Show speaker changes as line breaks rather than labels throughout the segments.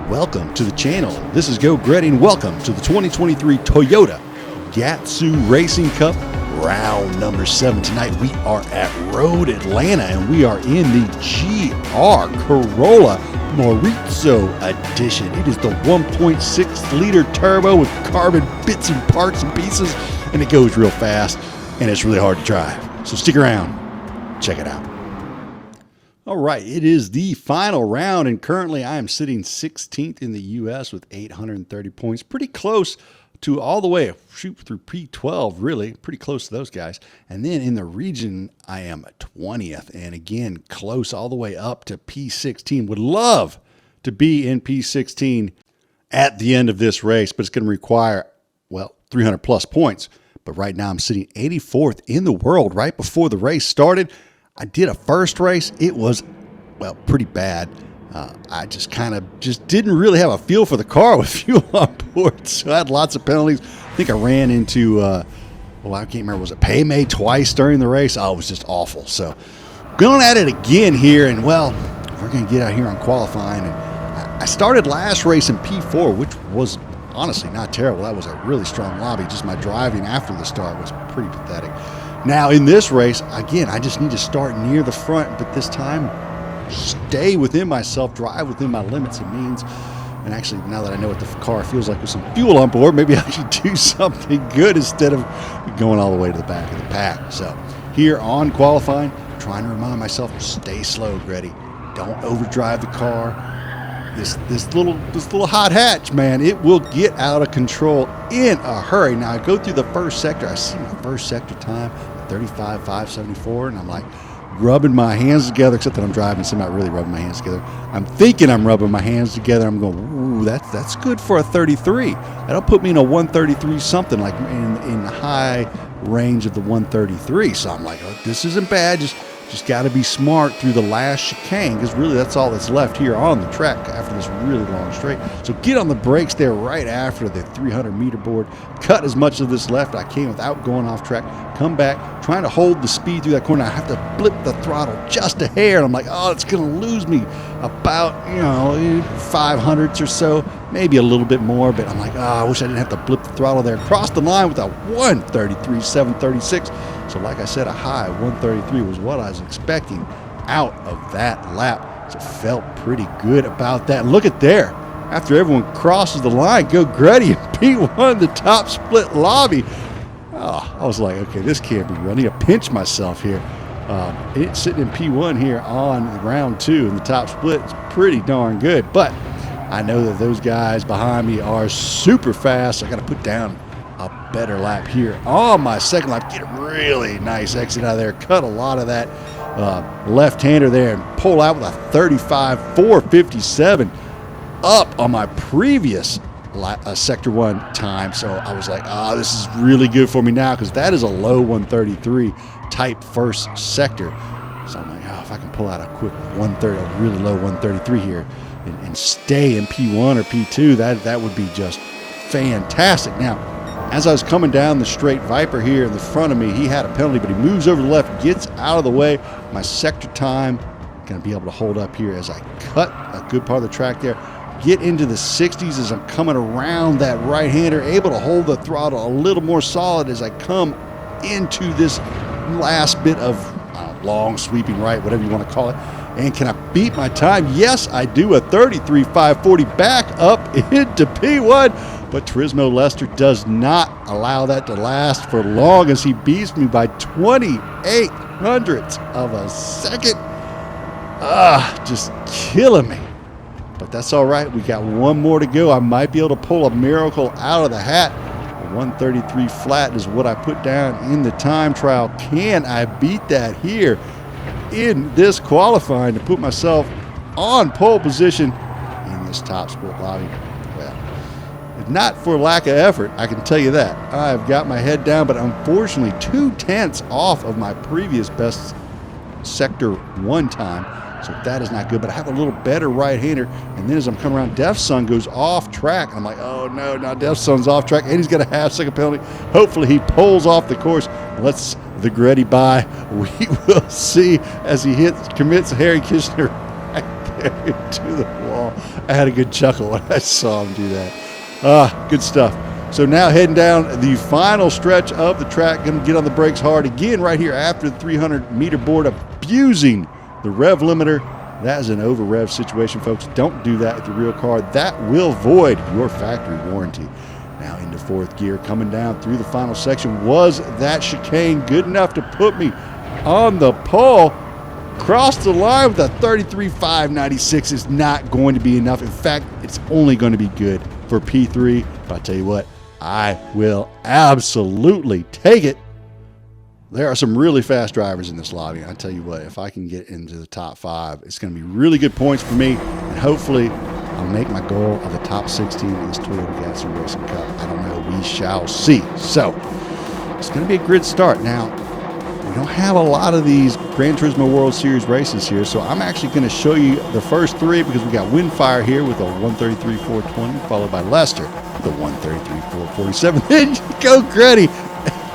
Welcome to the channel. This is Go Gretty, and welcome to the 2023 Toyota Gazoo Racing Cup round number 7. Tonight we are at Road Atlanta, and we are in the GR Corolla Morizo edition. It is the 1.6 liter turbo with carbon bits and parts and pieces, and it goes real fast, and it's really hard to drive. So stick around, check it out. All right, it is the final round, and currently I am sitting 16th in the U.S. with 830 points. Pretty close to all the way, shoot through P12, really, pretty close to those guys. And then in the region, I am 20th, and again, close all the way up to P16. Would love to be in P16 at the end of this race, but it's going to require, well, 300 plus points. But right now I'm sitting 84th in the world right before the race started. I did a first race. It was, well, pretty bad. I just didn't really have a feel for the car with fuel on board, so I had lots of penalties. I think I ran into, well, I can't remember, was it Paymay twice during the race? Oh, it was just awful. So going at it again here, and well, we're going to get out here on qualifying. And I started last race in P4, which was honestly not terrible. That was a really strong lobby. Just my driving after the start was pretty pathetic. Now in this race, again, I just need to start near the front, but this time stay within myself, drive within my limits and means. And actually, now that I know what the car feels like with some fuel on board, maybe I should do something good instead of going all the way to the back of the pack. So here on qualifying, trying to remind myself, stay slow, Gretty. Don't overdrive the car. This little hot hatch, man, it will get out of control in a hurry. Now I go through the first sector. I see my first sector time, 35.574, and I'm like rubbing my hands together, except that I'm driving, so I'm not really rubbing my hands together. I'm thinking I'm rubbing my hands together. I'm going, ooh, that's good for a 33. That'll put me in a 133 something, like in the high range of the 133. So I'm like, oh, this isn't bad. Just got to be smart through the last chicane, because really that's all that's left here on the track after this really long straight. So get on the brakes there right after the 300-meter board. Cut as much of this left I can without going off track. Come back, trying to hold the speed through that corner. I have to blip the throttle just a hair, and I'm like, oh, it's going to lose me about, 500ths or so, maybe a little bit more. But I'm like, oh, I wish I didn't have to blip the throttle there. Cross the line with a 133.736. So like I said, a high 133 was what I was expecting out of that lap. So felt pretty good about that. Look at there. After everyone crosses the line, Go Gretty and P1, the top split lobby. Oh, I was like, okay, this can't be real. I need to pinch myself here. It's sitting in P1 here on round 2, and the top split is pretty darn good. But I know that those guys behind me are super fast. So I got to put down a better lap here on my second lap. Get a really nice exit out of there. Cut a lot of that left-hander there and pull out with a 35.457 up on my previous sector 1 time. So I was like, oh, this is really good for me now, because that is a low 133 type first sector. So I'm like, oh, if I can pull out a quick 130, a really low 133 here and stay in P1 or P2, that would be just fantastic. Now, as I was coming down the straight, Viper here in the front of me, he had a penalty, but he moves over to the left, gets out of the way. My sector time, going to be able to hold up here as I cut a good part of the track there. Get into the 60s as I'm coming around that right-hander, able to hold the throttle a little more solid as I come into this last bit of long sweeping right, whatever you want to call it. And can I beat my time? Yes, I do. A 33.540 back up into P1. But Turismo Lester does not allow that to last for long, as he beats me by 28 hundredths of a second. Just killing me. But that's all right. We got one more to go. I might be able to pull a miracle out of the hat. 133 flat is what I put down in the time trial. Can I beat that here in this qualifying to put myself on pole position in this top split lobby? Well, not for lack of effort, I can tell you that. I've got my head down, but unfortunately 2/10 off of my previous best sector 1 time. So that is not good, but I have a little better right-hander. And then as I'm coming around, Def Sun goes off track. I'm like, oh no, now Def Sun's off track, and he's got a half-second penalty. Hopefully he pulls off the course. Let's the Gretty by. We will see as he commits Harry Kishner right there into the wall. I had a good chuckle when I saw him do that. Good stuff. So now heading down the final stretch of the track, going to get on the brakes hard again right here after the 300-meter board, abusing the rev limiter. That is an over-rev situation, folks. Don't do that with your real car. That will void your factory warranty. Now into fourth gear, coming down through the final section. Was that chicane good enough to put me on the pole? Crossed the line with a 33.596 is not going to be enough. In fact, it's only going to be good for P3. But I'll tell you what, I will absolutely take it. There are some really fast drivers in this lobby. I tell you what, if I can get into the top 5, it's going to be really good points for me. And hopefully, I'll make my goal of the top 16 in this Toyota Gazoo Racing Cup. I don't know. We shall see. So, it's going to be a grid start. Now, we don't have a lot of these Gran Turismo World Series races here, so I'm actually going to show you the first 3 because we got Windfire here with a 133.420, followed by Lester with a 133.447. Then you go Gretty,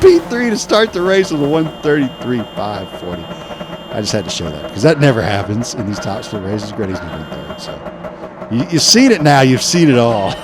P3 to start the race with a 133.540. I just had to show that because that never happens in these top split races. Gretty's never in third, so you've seen it now. You've seen it all.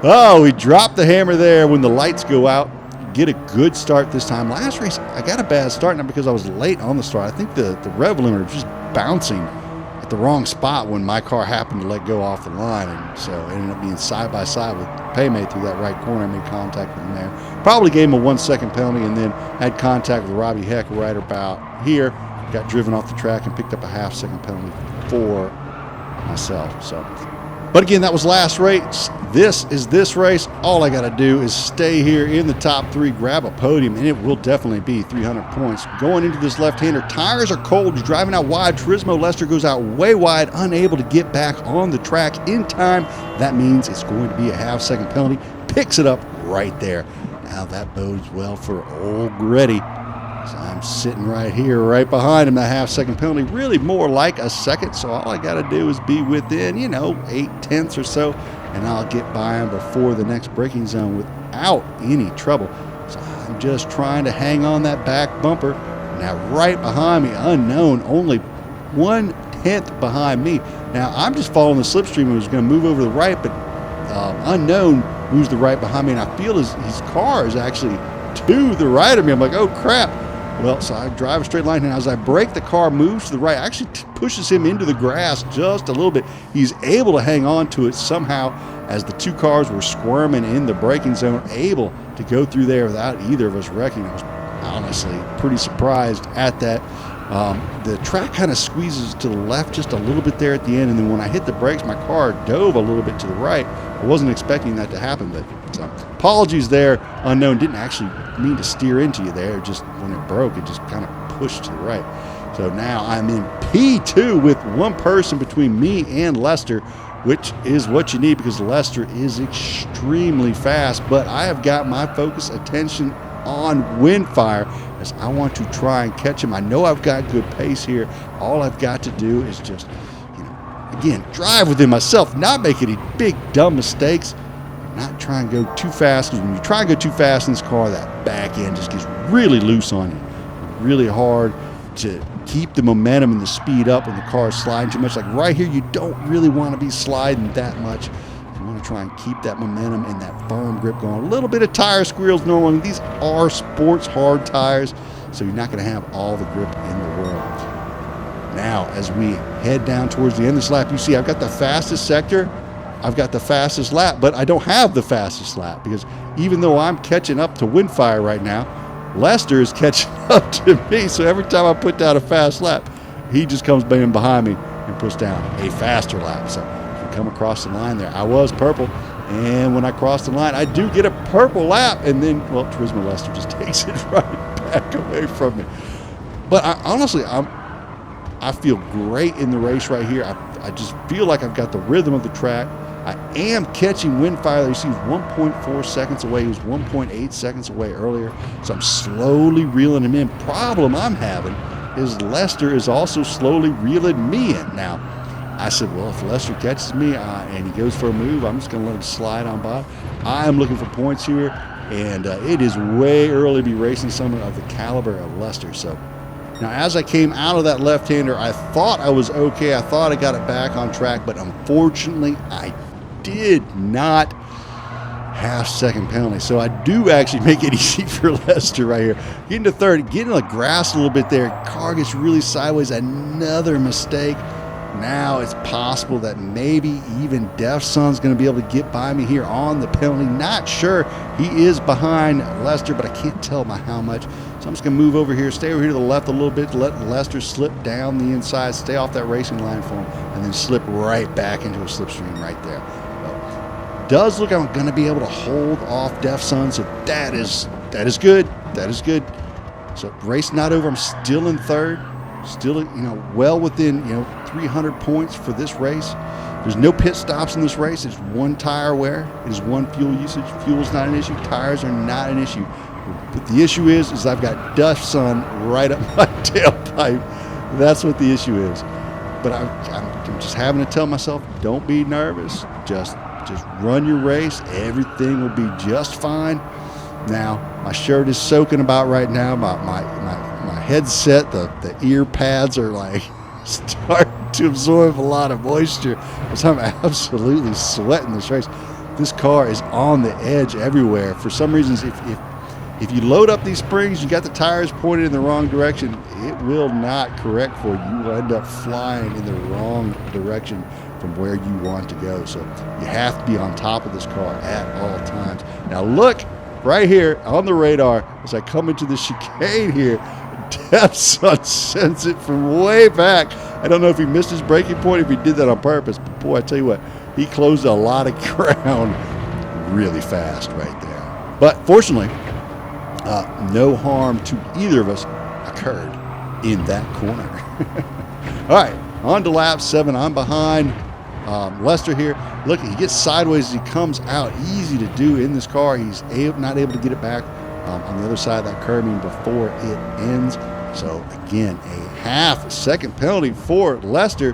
Oh, we dropped the hammer there when the lights go out. Get a good start this time. Last race, I got a bad start, not because I was late on the start. I think the rev limiter was just bouncing at the wrong spot when my car happened to let go off the line, and so it ended up being side by side with Paymate through that right corner. I made contact with him there. Probably gave him a 1-second penalty, and then had contact with Robbie Heck right about here. Got driven off the track and picked up a half-second penalty for myself. So. But again, that was last race. This is this race. All I got to do is stay here in the top 3, grab a podium, and it will definitely be 300 points. Going into this left-hander, tires are cold. You're driving out wide. Turismo Lester goes out way wide, unable to get back on the track in time. That means it's going to be a half-second penalty. Picks it up right there. Now that bodes well for old Gretty. So I'm sitting right here, right behind him. The half-second penalty, really more like a second. So all I got to do is be within, 8/10 or so, and I'll get by him before the next braking zone without any trouble. So I'm just trying to hang on that back bumper. Now right behind me, unknown, only 1/10 behind me. Now I'm just following the slipstream and was going to move over to the right, but unknown moves the right behind me, and I feel his car is actually to the right of me. I'm like, oh crap. Well, so I drive a straight line, and as I brake, the car moves to the right. Actually pushes him into the grass just a little bit. He's able to hang on to it somehow as the 2 cars were squirming in the braking zone, able to go through there without either of us wrecking. I was honestly pretty surprised at that. The track kind of squeezes to the left just a little bit there at the end, and then when I hit the brakes, my car dove a little bit to the right. I wasn't expecting that to happen, but so apologies there. Unknown didn't actually mean to steer into you there. Just when it broke, it just kind of pushed to the right. So now I'm in P2 with 1 person between me and Lester, which is what you need because Lester is extremely fast. But I have got my focus attention on Windfire as I want to try and catch him. I know I've got good pace here. All I've got to do is just, again, drive within myself, not make any big dumb mistakes, not try and go too fast, because when you try and go too fast in this car, that back end just gets really loose on you. Really hard to keep the momentum and the speed up when the car is sliding too much. Like right here, you don't really want to be sliding that much. You want to try and keep that momentum and that firm grip going. A little bit of tire squeals normally. These are sports hard tires, so you're not going to have all the grip in the world. Now, as we head down towards the end of this lap, you see I've got the fastest sector. I've got the fastest lap, but I don't have the fastest lap because even though I'm catching up to Windfire right now, Lester is catching up to me. So every time I put down a fast lap, he just comes banging behind me and puts down a faster lap. So come across the line there. I was purple, and when I cross the line, I do get a purple lap, and then, well, Turismo Lester just takes it right back away from me. But honestly, I feel great in the race right here. I just feel like I've got the rhythm of the track. I am catching Windfire. You see he's 1.4 seconds away. He was 1.8 seconds away earlier, so I'm slowly reeling him in. Problem I'm having is Lester is also slowly reeling me in. Now, I said, well, if Lester catches me and he goes for a move, I'm just going to let him slide on by. I am looking for points here, and it is way early to be racing someone of the caliber of Lester. So Now, as I came out of that left-hander, I thought I was okay. I thought I got it back on track, but unfortunately, I did not. Half-second penalty. So I do actually make it easy for Lester right here. Getting to third, getting the grass a little bit there. Car gets really sideways. Another mistake. Now it's possible that maybe even Def Son's going to be able to get by me here on the penalty. Not sure. He is behind Lester, but I can't tell by how much. So I'm just going to move over here, stay over here to the left a little bit, let Lester slip down the inside, stay off that racing line for him, and then slip right back into a slipstream right there. Does look like I'm going to be able to hold off Def Son, so that is good. That is good. So race not over. I'm still in third, still well within 300 points for this race. There's no pit stops in this race. It's one tire wear. It is one fuel usage. Fuel's not an issue. Tires are not an issue. But the issue is I've got Def Son right up my tailpipe. That's what the issue is. But I'm just having to tell myself, don't be nervous. Just run your race. Everything will be just fine. Now, my shirt is soaking about right now. My headset, the ear pads are like starting to absorb a lot of moisture because I'm absolutely sweating this race. This car is on the edge everywhere. For some reasons, if you load up these springs, you got the tires pointed in the wrong direction, it will not correct for you. You will end up flying in the wrong direction from where you want to go. So you have to be on top of this car at all times. Now look right here on the radar as I come into the chicane here. Def Son sends it from way back. I don't know if he missed his braking point, if he did that on purpose, but boy, I tell you what, he closed a lot of ground really fast right there. But fortunately, no harm to either of us occurred in that corner. All right, on to lap 7. I'm behind Lester here. Look, he gets sideways as he comes out. Easy to do in this car. He's not able to get it back on the other side of that curbing before it ends. So again, a half-second penalty for Lester.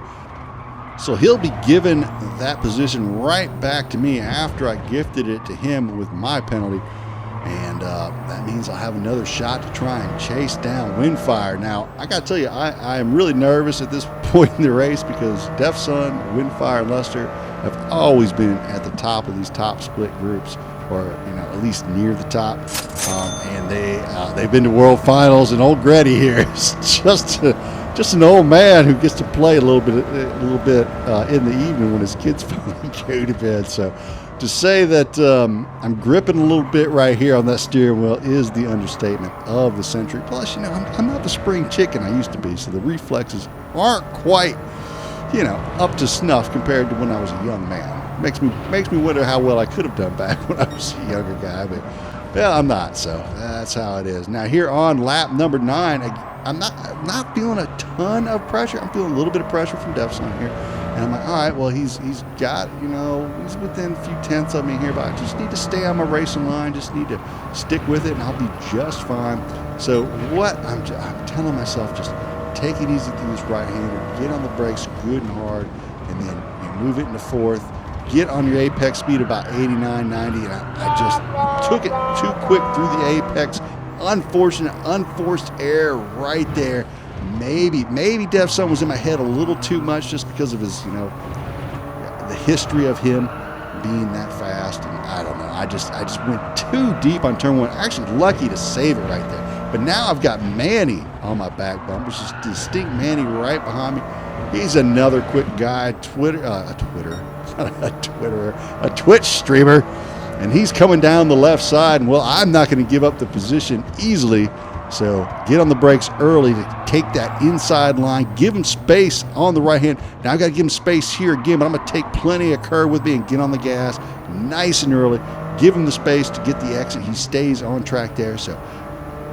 So he'll be given that position right back to me after I gifted it to him with my penalty. And that means I'll have another shot to try and chase down Windfire. Now, I got to tell you, I am really nervous at this point in the race because Def Son, Windfire, and Lester have always been at the top of these top split groups, or at least near the top. And they've been to World Finals, and old Gretty here is just an old man who gets to play a little bit in the evening when his kids finally go to bed. So to say that I'm gripping a little bit right here on that steering wheel is the understatement of the century. Plus, I'm not the spring chicken I used to be, so the reflexes aren't quite, up to snuff compared to when I was a young man. Makes me wonder how well I could have done back when I was a younger guy, but well, I'm not, so that's how it is. Now here on lap number 9, I'm not feeling a ton of pressure. I'm feeling a little bit of pressure from Def Son here. And I'm like, all right, well, he's got, he's within a few tenths of me here, but I just need to stay on my racing line, just need to stick with it, and I'll be just fine. So what I'm telling myself, just take it easy through this right-hander, get on the brakes good and hard, and then you move it into fourth, get on your apex speed about 89, 90, and I just took it too quick through the apex. Unfortunate, unforced error right there. Maybe Def Son was in my head a little too much just because of his, the history of him being that fast. And I don't know. I just went too deep on turn 1. Actually lucky to save it right there. But now I've got Manny on my back bumper. It's just distinct Manny right behind me. He's another quick guy, a Twitch streamer. And he's coming down the left side. And well, I'm not going to give up the position easily. So get on the brakes early to take that inside line, give him space on the right hand. Now I've got to give him space here again, but I'm going to take plenty of curve with me and get on the gas nice and early. Give him the space to get the exit. He stays on track there. So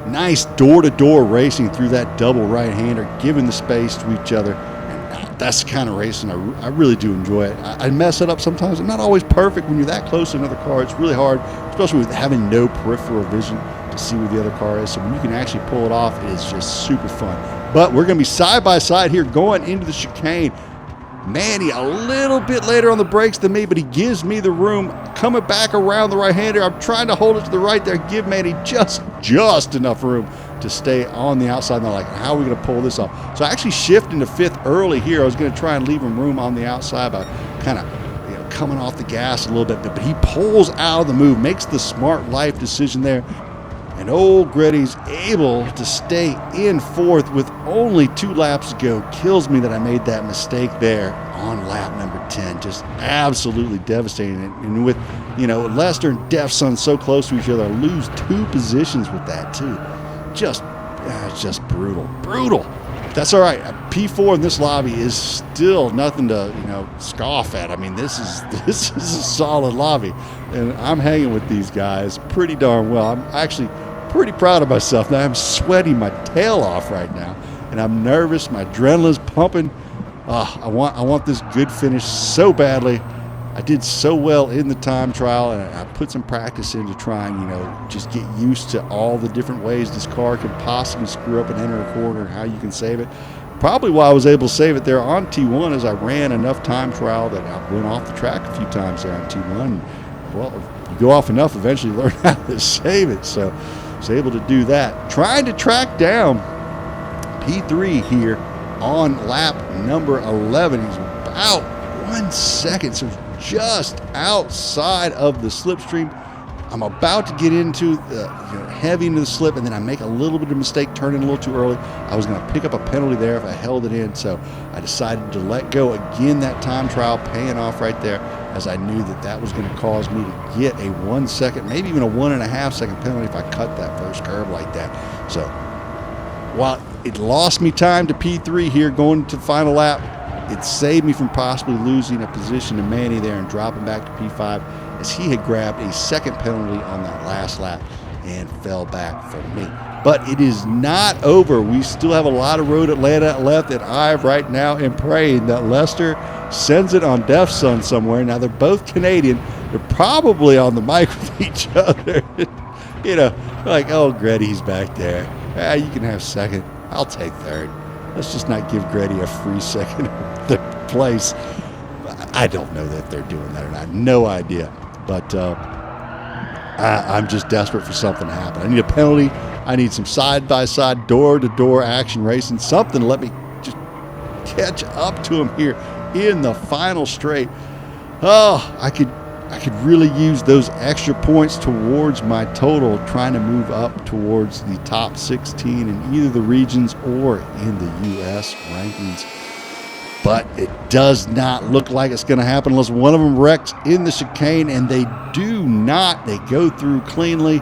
nice door-to-door racing through that double right-hander, giving the space to each other. And that's the kind of racing I really do enjoy it. I mess it up sometimes. I'm not always perfect when you're that close to another car. It's really hard, especially with having no peripheral vision to see where the other car is. So when you can actually pull it off, it is just super fun. But we're going to be side by side here going into the chicane. Manny a little bit later on the brakes than me, but he gives me the room. Coming back around the right-hander, I'm trying to hold it to the right there, give Manny just enough room to stay on the outside. And they're like, how are we going to pull this off? So I actually shift into fifth early here. I was going to try and leave him room on the outside by kind of coming off the gas a little bit, but he pulls out of the move, makes the smart life decision there. And old Gretty's able to stay in fourth with only 2 laps to go. Kills me that I made that mistake there on lap number 10. Just absolutely devastating. And with, Lester and Def Son so close to each other, I lose 2 positions with that too. Just brutal. That's all right. P4 in this lobby is still nothing to, scoff at. I mean, this is a solid lobby, and I'm hanging with these guys pretty darn well. I'm actually pretty proud of myself. Now I'm sweating my tail off right now, and I'm nervous. My adrenaline's pumping. I want this good finish so badly. I did so well in the time trial, and I put some practice into trying, just get used to all the different ways this car can possibly screw up and enter a corner and how you can save it. Probably why I was able to save it there on T1 is I ran enough time trial that I went off the track a few times there on T1. Well, if you go off enough, eventually you learn how to save it. So I was able to do that. Trying to track down P3 here on lap number 11. He's about 1 second, so just outside of the slipstream. I'm about to get into heavy into the slip, and then I make a little bit of mistake turning a little too early. I was going to pick up a penalty there if I held it in, so I decided to let go again. That time trial paying off right there, as I knew that was going to cause me to get a 1 second, maybe even a 1.5 second penalty if I cut that first curve like that. So while it lost me time to P3 here going to the final lap, it saved me from possibly losing a position to Manny there and dropping back to P5, as he had grabbed a second penalty on that last lap and fell back from me. But it is not over. We still have a lot of Road Atlanta left, and I right now am praying that Lester sends it on Def Son somewhere. Now, they're both Canadian. They're probably on the mic with each other. Like, oh, Gretty's back there. You can have second. I'll take third. Let's just not give Gretty a free second the place. I don't know that they're doing that or not. No idea. But I'm just desperate for something to happen. I need a penalty. I need some side-by-side, door-to-door action racing, something to let me just catch up to him here in the final straight. Oh, I could really use those extra points towards my total, trying to move up towards the top 16 in either the regions or in the U.S. rankings. But it does not look like it's going to happen unless one of them wrecks in the chicane, and they do not. They go through cleanly.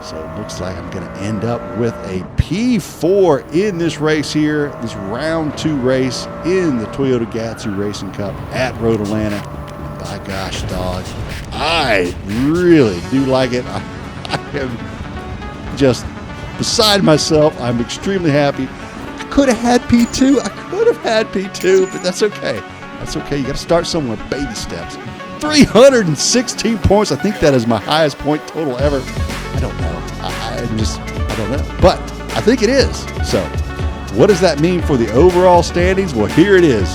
So it looks like I'm going to end up with a P4 in this race here, this round 2 race in the Toyota Gazoo Racing Cup at Road Atlanta. And by gosh, dog, I really do like it. I am just beside myself. I'm extremely happy. I could have had P2. But that's okay. That's okay. You got to start somewhere. Baby steps. 316 points. I think that is my highest point total ever. I don't know. I don't know. But I think it is. So what does that mean for the overall standings? Well, here it is.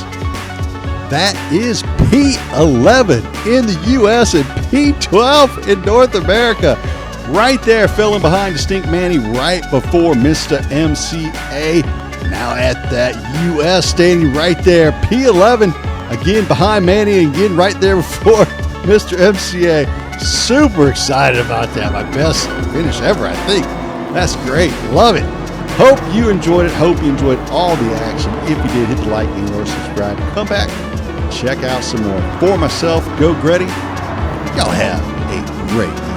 That is P11 in the U.S. and P12 in North America. Right there, filling behind Distinct Manny right before Mr. MCA. Now at that U.S. standing right there, P11 again behind Manny, and again right there before Mr. MCA. Super excited about that. My best finish ever, I think. That's great. Love it. Hope you enjoyed it. Hope you enjoyed all the action. If you did, hit the like and/or subscribe. Come back, check out some more. For myself, go Gretty. Y'all have a great